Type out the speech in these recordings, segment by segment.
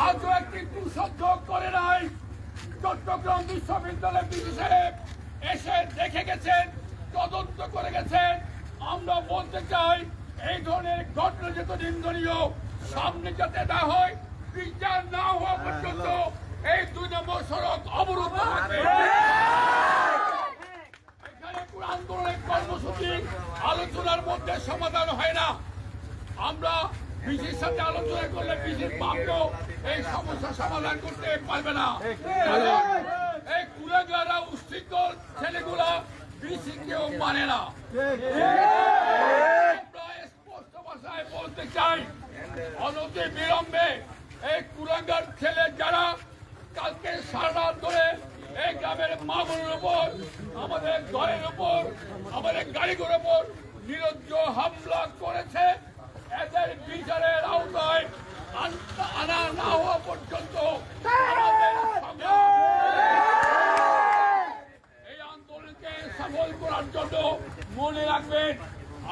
আজও একটি সহ্য করে নাই। চট্টগ্রাম বিশ্ববিদ্যালয়ের বিসি সাহেব এসে দেখে গেছেন, তদন্ত করে গেছেন। আমরা বলতে চাই এই ধরনের ঘটনা যত নিন্দনীয়, সামনে যাতে না হয়, বিচার না হওয়া পর্যন্ত এই 2 নম্বর সড়ক অবরোধ থাকবে। এখানে পুরো আন্দোলনের কর্মসূচি আলোচনার মধ্যে সমাধান হয় না। আমরা বিসির সাথে আলোচনা করলে বিসির মাত্র এই সমস্যা সমাধান করতে পারবে না। এই কুলাগারা উশৃঙ্খল ছেলেগুলা বিসি কেউ মানে না। স্পষ্ট ভাষায় বলতে চাই, অনতি বিলম্বে এই কুলাঙ্গার ছেলে যারা কালকে সারা রাত ধরে এই গ্রামের মা বোনের উপর, আমাদের ঘরের উপর, আমাদের গাড়িগুলোর উপর নিরজ্জ হামলা করেছে, এদের বিচারের আওতায় আনা না হওয়া পর্যন্ত এই আন্দোলনকে সফল করার জন্য মনে রাখবেন,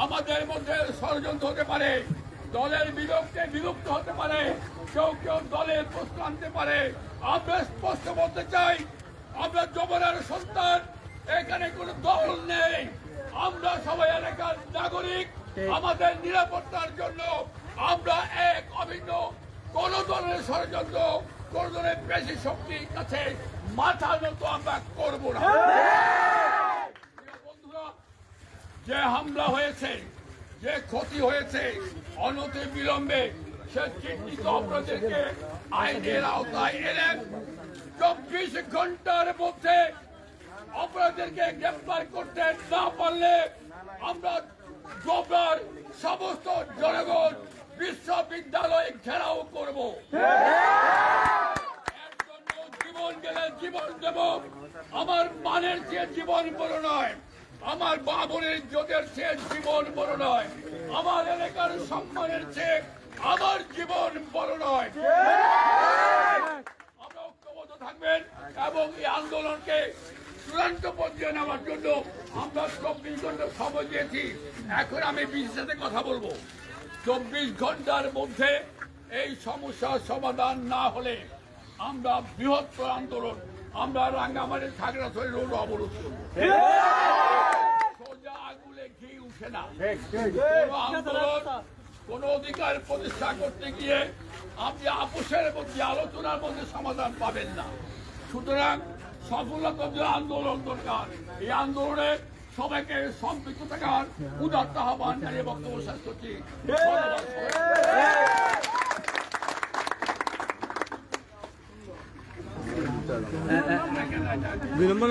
আমাদের মধ্যে ষড়যন্ত্র হতে পারে, দলের বিভক্ত হতে পারে, কেউ কেউ দলের প্রশ্ন আনতে পারে। আমরা স্পষ্ট বলতে চাই, আমরা যমুনার সন্তান, এখানে কোনো দল নেই। আমরা সবাই এলাকার নাগরিক। আমাদের নিরাপত্তার জন্য আমরা এক অভিন্ন। কোন দলের ষড়যন্ত্র, কোন দলের বেশি শক্তির কাছে মাথা নত আমরা করবো না। বন্ধুরা, যে হামলা হয়েছে, যে ক্ষতি হয়েছে, অনতি বিলম্বে সে চিহ্নিত অপরাধীদেরকে আইনের আওতায় এনে 24 ঘন্টার মধ্যে অপরাধীদেরকে গ্রেফতার করতে না পারলে আমরা গোবরার সমস্ত জনগণ বিশ্ববিদ্যালয় ঘেরাও করব। এর জন্য জীবন গেলে জীবন দেব। আমার মানের চেয়ে জীবন বড় নয়, আমার বাবনের যোগের চেয়ে জীবন বড় নয়, আমার এলাকার সম্মানের চেয়ে আমার জীবন বড় নয়। আমরা ঐক্যবদ্ধ থাকবেন এবং এই আন্দোলনকে চূড়ান্ত পর্যায়ে নেওয়ার জন্য আমরা 24 ঘন্টা সময় দিয়েছি। এখন আমি বিসির সাথে কথা বলবো। 24 ঘন্টার মধ্যে এই সমস্যার সমাধান না হলে আমরা বৃহত্তর আন্দোলন, আমরা রাঙ্গামাটির খাগড়াছড়ি রোড অবরোধ করব। সোজা আগুলে ঘি উঠে না। কোন আন্দোলন, কোন অধিকার প্রতিষ্ঠা করতে গিয়ে আপনি আপোষের মধ্যে, আলোচনার মধ্যে সমাধান পাবেন না। সুতরাং সফলতার যে আন্দোলন দরকার, এই আন্দোলনে সবাইকে সম্পৃক্ত থাকার উদাত্ত আহ্বান জানিয়ে বক্তব্য শেষ করছি। বিলম্ব